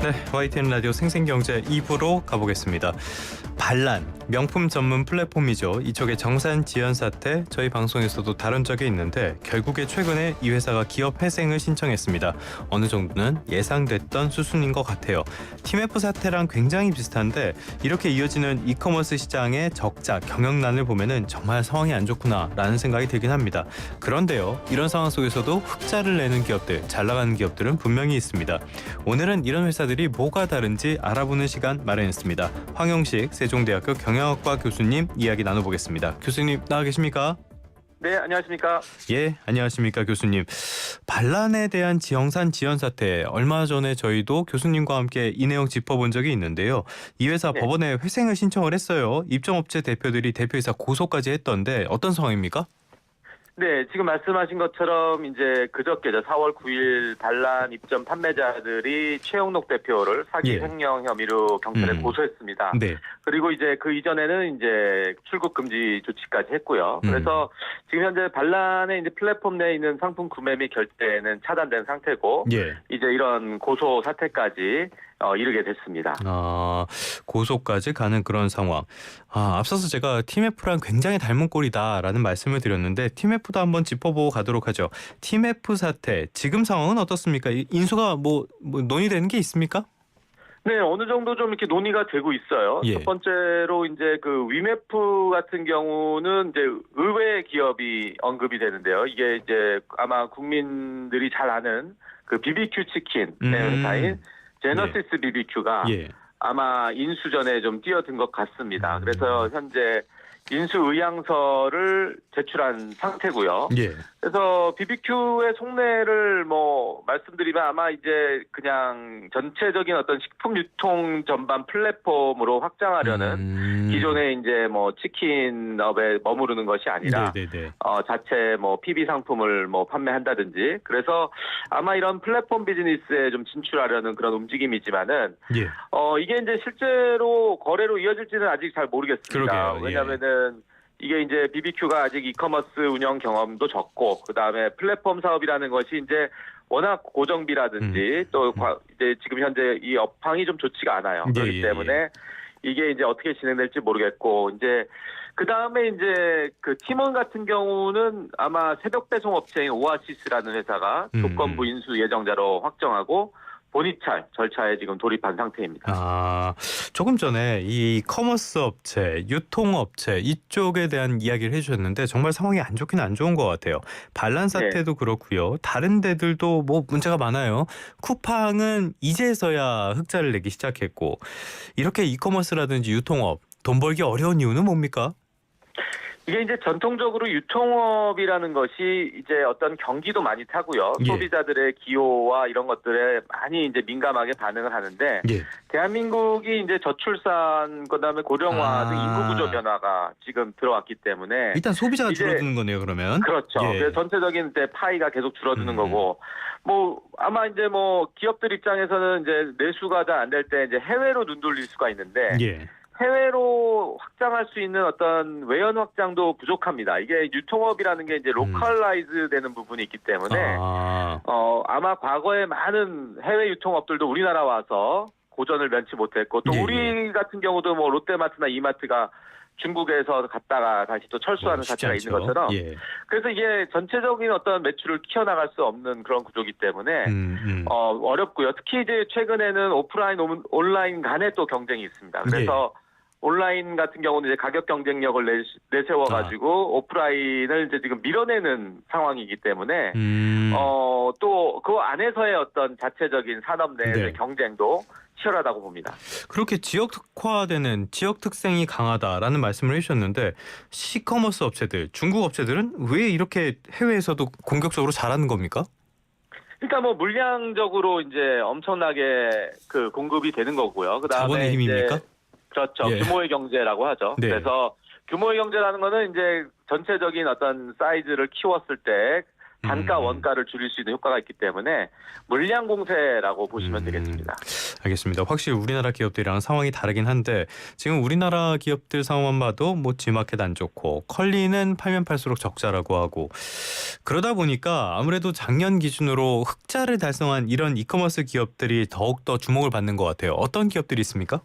네, YTN 라디오 생생경제 2부로 가보겠습니다. 반란, 명품 전문 플랫폼이죠. 이쪽의 정산 지연 사태 저희 방송에서도 다룬 적이 있는데 결국에 최근에 이 회사가 기업 회생을 신청했습니다. 어느 정도는 예상됐던 수순인 것 같아요. 팀F 사태랑 굉장히 비슷한데 이렇게 이어지는 이커머스 시장의 적자, 경영난을 보면은 정말 상황이 안 좋구나라는 생각이 들긴 합니다. 그런데요, 이런 상황 속에서도 흑자를 내는 기업들, 잘 나가는 기업들은 분명히 있습니다. 오늘은 이런 회사들이 뭐가 다른지 알아보는 시간 마련했습니다. 황영식 세종대학교 경영학과 교수님 이야기 나눠보겠습니다. 교수님 나와 계십니까? 네, 안녕하십니까? 예, 안녕하십니까 교수님. 반란에 대한 정산 지연 사태 얼마 전에 저희도 교수님과 함께 이 내용 짚어본 적이 있는데요. 이 회사 네. 법원에 회생을 신청을 했어요. 입점업체 대표들이 대표이사 고소까지 했던데 어떤 상황입니까? 네, 지금 말씀하신 것처럼 이제 그저께죠. 4월 9일 반란 입점 판매자들이 최영록 대표를 사기 예. 횡령 혐의로 경찰에 고소했습니다. 네. 그리고 이제 그 이전에는 이제 출국 금지 조치까지 했고요. 그래서 지금 현재 반란의 이제 플랫폼 내에 있는 상품 구매 및 결제는 차단된 상태고 예. 이제 이런 고소 사태까지 이르게 됐습니다. 고소까지 가는 그런 상황. 앞서서 제가 팀F랑 굉장히 닮은 꼴이다라는 말씀을 드렸는데 팀F도 한번 짚어보고 가도록 하죠. 팀F 사태 지금 상황은 어떻습니까? 인수가 뭐 논의되는 게 있습니까? 네, 어느 정도 좀 이렇게 논의가 되고 있어요. 예. 첫 번째로 이제 그 위메프 같은 경우는 이제 의외의 기업이 언급이 되는데요. 이게 이제 아마 국민들이 잘 아는 그 BBQ 치킨 회사인 제너시스 BBQ가 예. 아마 인수 전에 좀 뛰어든 것 같습니다. 그래서 현재 인수 의향서를 제출한 상태고요. 예. 그래서 BBQ의 속내를 뭐 말씀드리면 아마 이제 그냥 전체적인 어떤 식품 유통 전반 플랫폼으로 확장하려는 기존의 이제 뭐 치킨업에 머무르는 것이 아니라 네네네. 자체 뭐 PB 상품을 뭐 판매한다든지 그래서 아마 이런 플랫폼 비즈니스에 좀 진출하려는 그런 움직임이지만은 예. 이게 이제 실제로 거래로 이어질지는 아직 잘 모르겠습니다. 그러게요. 예. 왜냐하면은 이게 이제 BBQ가 아직 이커머스 운영 경험도 적고 그다음에 플랫폼 사업이라는 것이 이제 워낙 고정비라든지 또 이제 지금 현재 이 업황이 좀 좋지가 않아요. 그렇기 때문에 이게 이제 어떻게 진행될지 모르겠고 이제 그다음에 이제 그 팀원 같은 경우는 아마 새벽 배송 업체인 오아시스라는 회사가 조건부 인수 예정자로 확정하고 본입찰 절차에 지금 돌입한 상태입니다. 조금 전에 이 커머스 업체, 유통업체 이쪽에 대한 이야기를 해주셨는데 정말 상황이 안 좋긴 안 좋은 것 같아요. 반란 사태도 그렇고요. 다른 데들도 뭐 문제가 많아요. 쿠팡은 이제서야 흑자를 내기 시작했고 이렇게 이커머스라든지 유통업 돈 벌기 어려운 이유는 뭡니까? 이게 이제 전통적으로 유통업이라는 것이 이제 어떤 경기도 많이 타고요. 예. 소비자들의 기호와 이런 것들에 많이 이제 민감하게 반응을 하는데 예. 대한민국이 이제 저출산 그다음에 고령화 등 인구 구조 변화가 지금 들어왔기 때문에 일단 소비자가 줄어드는 거네요, 그러면. 그렇죠. 예. 그래서 전체적인 이제 파이가 계속 줄어드는 거고 뭐 아마 이제 뭐 기업들 입장에서는 이제 내수가 잘 안 될 때 이제 해외로 눈 돌릴 수가 있는데 예. 해외로 확장할 수 있는 어떤 외연 확장도 부족합니다. 이게 유통업이라는 게 이제 로컬라이즈 되는 부분이 있기 때문에 아마 과거에 많은 해외 유통업들도 우리나라 와서 고전을 면치 못했고 또 우리 같은 경우도 뭐 롯데마트나 이마트가 중국에서 갔다가 다시 또 철수하는 사태가 있는 것처럼 그래서 이게 전체적인 어떤 매출을 키워나갈 수 없는 그런 구조이기 때문에 어렵고요. 특히 이제 최근에는 오프라인 온라인 간에 또 경쟁이 있습니다. 그래서 온라인 같은 경우는 이제 가격 경쟁력을 내세워가지고 오프라인을 이제 지금 밀어내는 상황이기 때문에 또 그 안에서의 어떤 자체적인 산업 내의 경쟁도 치열하다고 봅니다. 그렇게 지역 특화되는 지역 특성이 강하다라는 말씀을 해주셨는데 시커머스 업체들, 중국 업체들은 왜 이렇게 해외에서도 공격적으로 잘하는 겁니까? 그러니까 뭐 물량적으로 이제 엄청나게 그 공급이 되는 거고요. 그다음에 자본의 힘입니까? 그렇죠. 규모의 경제라고 하죠. 네. 그래서 규모의 경제라는 거는 이제 전체적인 어떤 사이즈를 키웠을 때 단가 원가를 줄일 수 있는 효과가 있기 때문에 물량 공세라고 보시면 되겠습니다. 알겠습니다. 확실히 우리나라 기업들이랑 상황이 다르긴 한데 지금 우리나라 기업들 상황만 봐도 뭐 G마켓 안 좋고 컬리는 팔면 팔수록 적자라고 하고 그러다 보니까 아무래도 작년 기준으로 흑자를 달성한 이런 이커머스 기업들이 더욱더 주목을 받는 것 같아요. 어떤 기업들이 있습니까?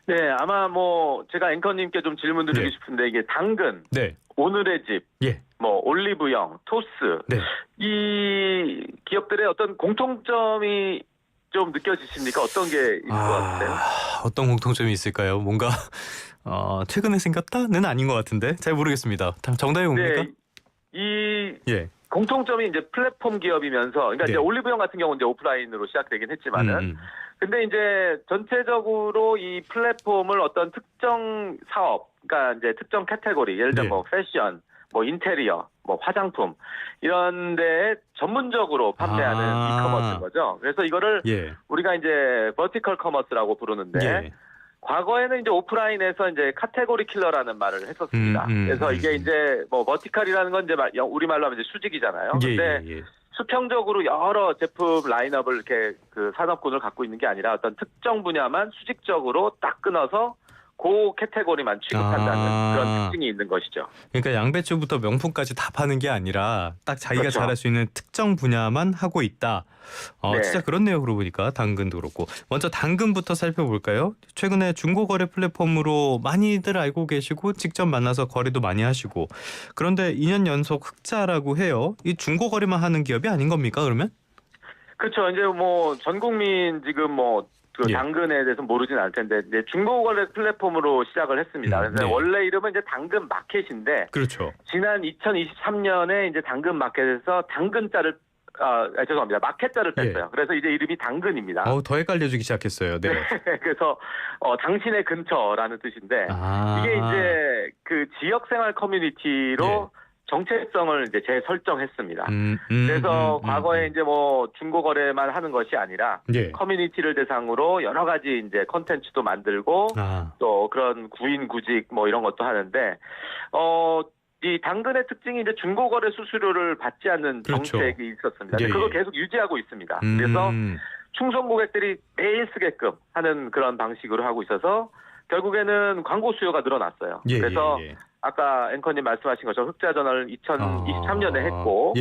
네, 아마 뭐 제가 앵커님께 좀 질문 드리고 네. 싶은데 이게 당근, 네. 오늘의 집, 예. 뭐 올리브영, 토스 네. 이 기업들의 어떤 공통점이 좀 느껴지십니까? 어떤 게 있을 것 같으세요? 어떤 공통점이 있을까요? 뭔가 최근에 생겼다는 아닌 것 같은데 잘 모르겠습니다. 정답이 뭡니까? 네, 이 예. 공통점이 이제 플랫폼 기업이면서, 그러니까 네. 이제 올리브영 같은 경우는 이제 오프라인으로 시작되긴 했지만은, 근데 이제 전체적으로 이 플랫폼을 어떤 특정 사업, 그러니까 이제 특정 카테고리, 예를 들어 네. 뭐 패션, 뭐 인테리어, 뭐 화장품 이런 데 전문적으로 판매하는 이커머스인 거죠. 그래서 이거를 예. 우리가 이제 버티컬 커머스라고 부르는데. 예. 과거에는 이제 오프라인에서 이제 카테고리 킬러라는 말을 했었습니다. 그래서 이게 이제 뭐 버티컬이라는 건 이제 우리말로 하면 이제 수직이잖아요. 근데 예. 수평적으로 여러 제품 라인업을 이렇게 그 산업군을 갖고 있는 게 아니라 어떤 특정 분야만 수직적으로 딱 끊어서 그 캐테고리만 취급한다는 그런 특징이 있는 것이죠. 그러니까 양배추부터 명품까지 다 파는 게 아니라 딱 자기가 그렇죠. 잘할 수 있는 특정 분야만 하고 있다. 네. 진짜 그렇네요. 그러고 보니까 당근도 그렇고. 먼저 당근부터 살펴볼까요? 최근에 중고거래 플랫폼으로 많이들 알고 계시고 직접 만나서 거래도 많이 하시고 그런데 2년 연속 흑자라고 해요. 이 중고거래만 하는 기업이 아닌 겁니까 그러면? 그렇죠. 이제 뭐 전 국민 지금 뭐 그 예. 당근에 대해서 모르진 않을 텐데 이제 중고거래 플랫폼으로 시작을 했습니다. 그래서 네. 원래 이름은 이제 당근 마켓인데 그렇죠. 지난 2023년에 이제 당근 마켓에서 당근자를 죄송합니다. 마켓자를 뺐어요. 그래서 이제 이름이 당근입니다. 더 헷갈려지기 시작했어요. 네. 그래서 당신의 근처라는 뜻인데 이게 이제 그 지역 생활 커뮤니티로 정체성을 이제 재설정했습니다. 그래서 과거에 이제 뭐 중고거래만 하는 것이 아니라 커뮤니티를 대상으로 여러 가지 이제 콘텐츠도 만들고 또 그런 구인구직 뭐 이런 것도 하는데 이 당근의 특징이 이제 중고거래 수수료를 받지 않는 정책이 있었습니다. 그걸 계속 유지하고 있습니다. 그래서 충성 고객들이 매일 쓰게끔 하는 그런 방식으로 하고 있어서 결국에는 광고 수요가 늘어났어요. 그래서 아까 앵커님 말씀하신 것처럼 흑자 전환을 2023년에 했고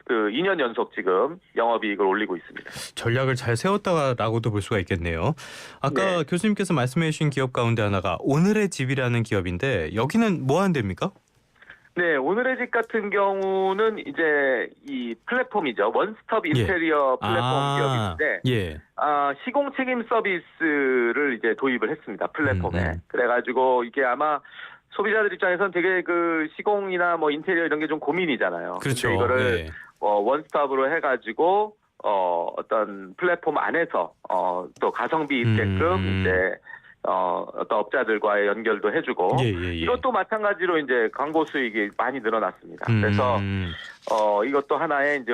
그 2년 연속 지금 영업이익을 올리고 있습니다. 전략을 잘 세웠다라고도 볼 수가 있겠네요. 아까 교수님께서 말씀해 주신 기업 가운데 하나가 오늘의 집이라는 기업인데 여기는 뭐 하는 데입니까? 네, 오늘의 집 같은 경우는 이제 이 플랫폼이죠. 원스톱 인테리어 플랫폼 기업인데 시공 책임 서비스를 이제 도입을 했습니다. 플랫폼에. 그래가지고 이게 아마 소비자들 입장에서는 되게 그 시공이나 뭐 인테리어 이런 게 좀 고민이잖아요. 그렇죠. 이거를 원스톱으로 해가지고 어떤 플랫폼 안에서 또 가성비 있게끔 이제 어떤 업자들과의 연결도 해주고 이것도 마찬가지로 이제 광고 수익이 많이 늘어났습니다. 그래서 이것도 하나의 이제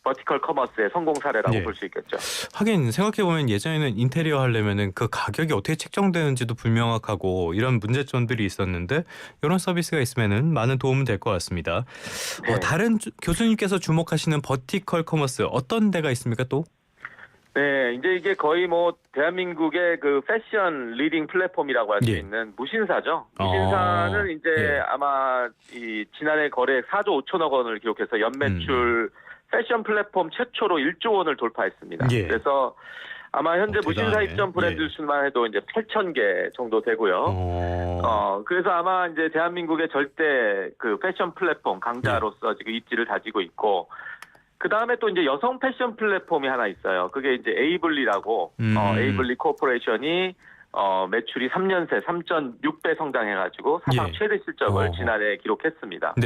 버티컬 커머스의 성공 사례라고 볼 수 있겠죠. 하긴 생각해보면 예전에는 인테리어 하려면은 그 가격이 어떻게 책정되는지도 불명확하고 이런 문제점들이 있었는데 이런 서비스가 있으면은 많은 도움은 될 것 같습니다. 다른 교수님께서 주목하시는 버티컬 커머스 어떤 데가 있습니까 또? 네, 이제 이게 거의 뭐 대한민국의 그 패션 리딩 플랫폼이라고 할 수 있는 무신사죠. 무신사는 이제 아마 이 지난해 거래액 4조 5천억 원을 기록해서 연매출 패션 플랫폼 최초로 1조 원을 돌파했습니다. 그래서 아마 현재 무신사 입점 브랜드 수만 해도 이제 8,000개 정도 되고요. 그래서 아마 이제 대한민국의 절대 그 패션 플랫폼 강자로서 지금 입지를 다지고 있고. 그 다음에 또 이제 여성 패션 플랫폼이 하나 있어요. 그게 이제 에이블리라고, 에이블리 코퍼레이션이, 매출이 3년 새 3.6배 성장해가지고 사상 최대 실적을 지난해 기록했습니다.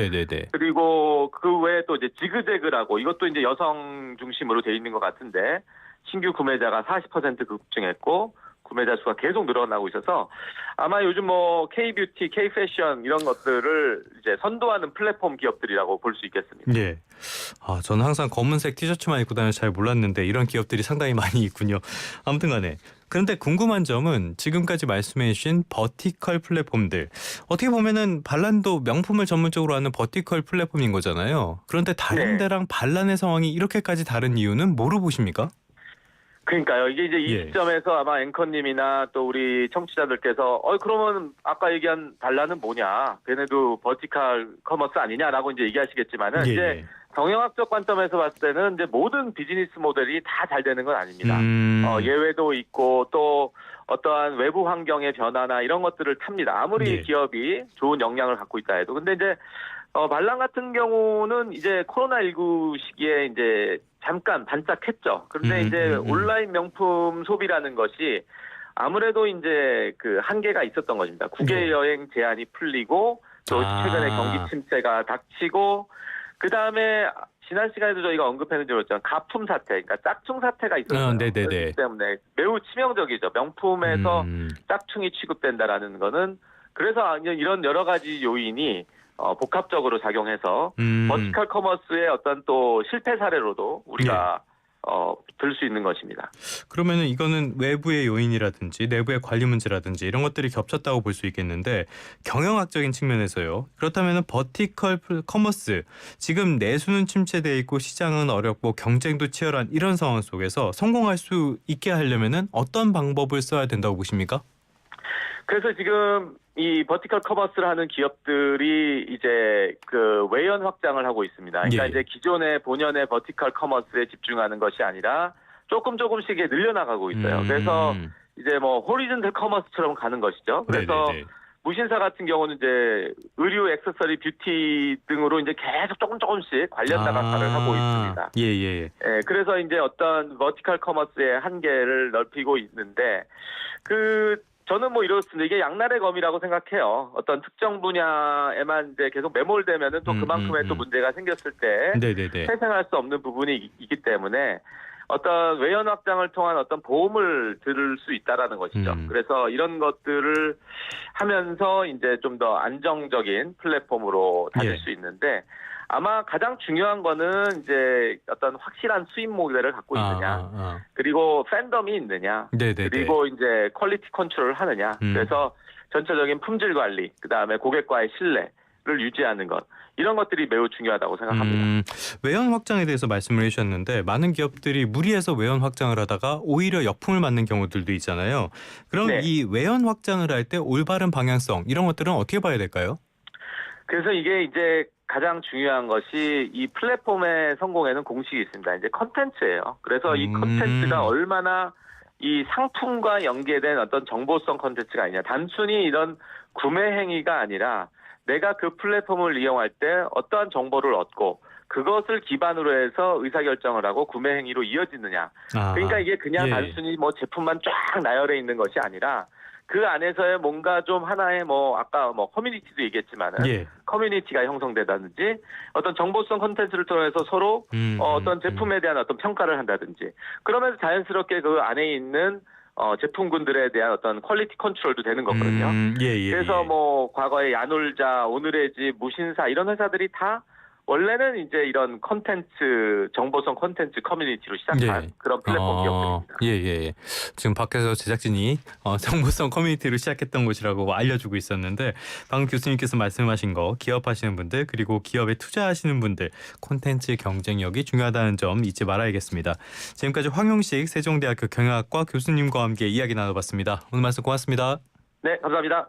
그리고 그 외에 또 이제 지그재그라고 이것도 이제 여성 중심으로 돼 있는 것 같은데 신규 구매자가 40% 급증했고 구매자 수가 계속 늘어나고 있어서 아마 요즘 뭐 K-뷰티, K-패션 이런 것들을 이제 선도하는 플랫폼 기업들이라고 볼 수 있겠습니다. 예. 저는 항상 검은색 티셔츠만 입고 다녀서 잘 몰랐는데 이런 기업들이 상당히 많이 있군요. 아무튼 간에. 그런데 궁금한 점은 지금까지 말씀해 주신 버티컬 플랫폼들. 어떻게 보면은 반란도 명품을 전문적으로 하는 버티컬 플랫폼인 거잖아요. 그런데 다른 네. 데랑 반란의 상황이 이렇게까지 다른 이유는 뭐로 보십니까? 그러니까요. 이게 이제 이 예. 시점에서 아마 앵커님이나 또 우리 청취자들께서 그러면 아까 얘기한 반란은 뭐냐? 걔네도 버티컬 커머스 아니냐라고 이제 얘기하시겠지만은 예, 이제 예. 경영학적 관점에서 봤을 때는 이제 모든 비즈니스 모델이 다 잘 되는 건 아닙니다. 예외도 있고 또 어떠한 외부 환경의 변화나 이런 것들을 탑니다. 아무리 예. 기업이 좋은 역량을 갖고 있다 해도. 근데 이제 반란 같은 경우는 이제 코로나19 시기에 이제 잠깐 반짝했죠. 그런데 이제 온라인 명품 소비라는 것이 아무래도 이제 그 한계가 있었던 것입니다. 국외 네. 여행 제한이 풀리고 또 최근에 경기 침체가 닥치고 그 다음에 지난 시간에도 저희가 언급했는지 모르겠지만 가품 사태, 그러니까 짝퉁 사태가 있었어요. 네네네. 그렇기 때문에 매우 치명적이죠. 명품에서 짝퉁이 취급된다라는 거는 그래서 이런 여러 가지 요인이 복합적으로 작용해서 버티컬 커머스의 어떤 또 실패 사례로도 우리가 들 수 있는 것입니다. 그러면은 이거는 외부의 요인이라든지 내부의 관리 문제라든지 이런 것들이 겹쳤다고 볼 수 있겠는데 경영학적인 측면에서요. 그렇다면은 버티컬 커머스 지금 내수는 침체돼 있고 시장은 어렵고 경쟁도 치열한 이런 상황 속에서 성공할 수 있게 하려면은 어떤 방법을 써야 된다고 보십니까? 그래서 지금 이 버티컬 커머스를 하는 기업들이 이제 그 외연 확장을 하고 있습니다. 그러니까 예. 이제 기존의 본연의 버티컬 커머스에 집중하는 것이 아니라 조금씩 늘려나가고 있어요. 그래서 이제 뭐 호리즌탈 커머스처럼 가는 것이죠. 그래서 네네네. 무신사 같은 경우는 이제 의류, 액세서리, 뷰티 등으로 이제 계속 조금씩 관련 다각화를 하고 있습니다. 예. 예, 그래서 이제 어떤 버티컬 커머스의 한계를 넓히고 있는데 저는 뭐 이렇습니다. 이게 양날의 검이라고 생각해요. 어떤 특정 분야에만 이제 계속 매몰되면은 또 그만큼의 또 문제가 생겼을 때 네네네. 회생할 수 없는 부분이 있기 때문에 어떤 외연 확장을 통한 어떤 보험을 들을 수 있다라는 것이죠. 그래서 이런 것들을 하면서 이제 좀 더 안정적인 플랫폼으로 다닐 수 있는데 아마 가장 중요한 거는 이제 어떤 확실한 수입 모델을 갖고 있느냐, 그리고 팬덤이 있느냐, 네네네. 그리고 이제 퀄리티 컨트롤을 하느냐. 그래서 전체적인 품질 관리, 그 다음에 고객과의 신뢰를 유지하는 것. 이런 것들이 매우 중요하다고 생각합니다. 외연 확장에 대해서 말씀을 해주셨는데 많은 기업들이 무리해서 외연 확장을 하다가 오히려 역풍을 맞는 경우들도 있잖아요. 그럼 네. 이 외연 확장을 할 때 올바른 방향성 이런 것들은 어떻게 봐야 될까요? 그래서 이게 이제 가장 중요한 것이 이 플랫폼의 성공에는 공식이 있습니다. 이제 컨텐츠예요. 그래서 이 컨텐츠가 얼마나 이 상품과 연계된 어떤 정보성 컨텐츠가 아니냐. 단순히 이런 구매 행위가 아니라 내가 그 플랫폼을 이용할 때 어떠한 정보를 얻고 그것을 기반으로 해서 의사결정을 하고 구매 행위로 이어지느냐. 그러니까 이게 그냥 단순히 뭐 제품만 쫙 나열해 있는 것이 아니라 그 안에서의 뭔가 좀 하나의 뭐 아까 뭐 커뮤니티도 얘기했지만은 커뮤니티가 형성되다든지 어떤 정보성 콘텐츠를 통해서 서로 어떤 제품에 대한 어떤 평가를 한다든지 그러면서 자연스럽게 그 안에 있는 제품군들에 대한 어떤 퀄리티 컨트롤도 되는 거거든요. 그래서 뭐 과거에 야놀자, 오늘의 집, 무신사 이런 회사들이 다 원래는 이제 이런 콘텐츠, 정보성 콘텐츠 커뮤니티로 시작한 그런 플랫폼 기업들입니다. 지금 밖에서 제작진이 정보성 커뮤니티로 시작했던 곳이라고 알려주고 있었는데 방금 교수님께서 말씀하신 거 기업하시는 분들 그리고 기업에 투자하시는 분들 콘텐츠 경쟁력이 중요하다는 점 잊지 말아야겠습니다. 지금까지 황용식 세종대학교 경영학과 교수님과 함께 이야기 나눠봤습니다. 오늘 말씀 고맙습니다. 네, 감사합니다.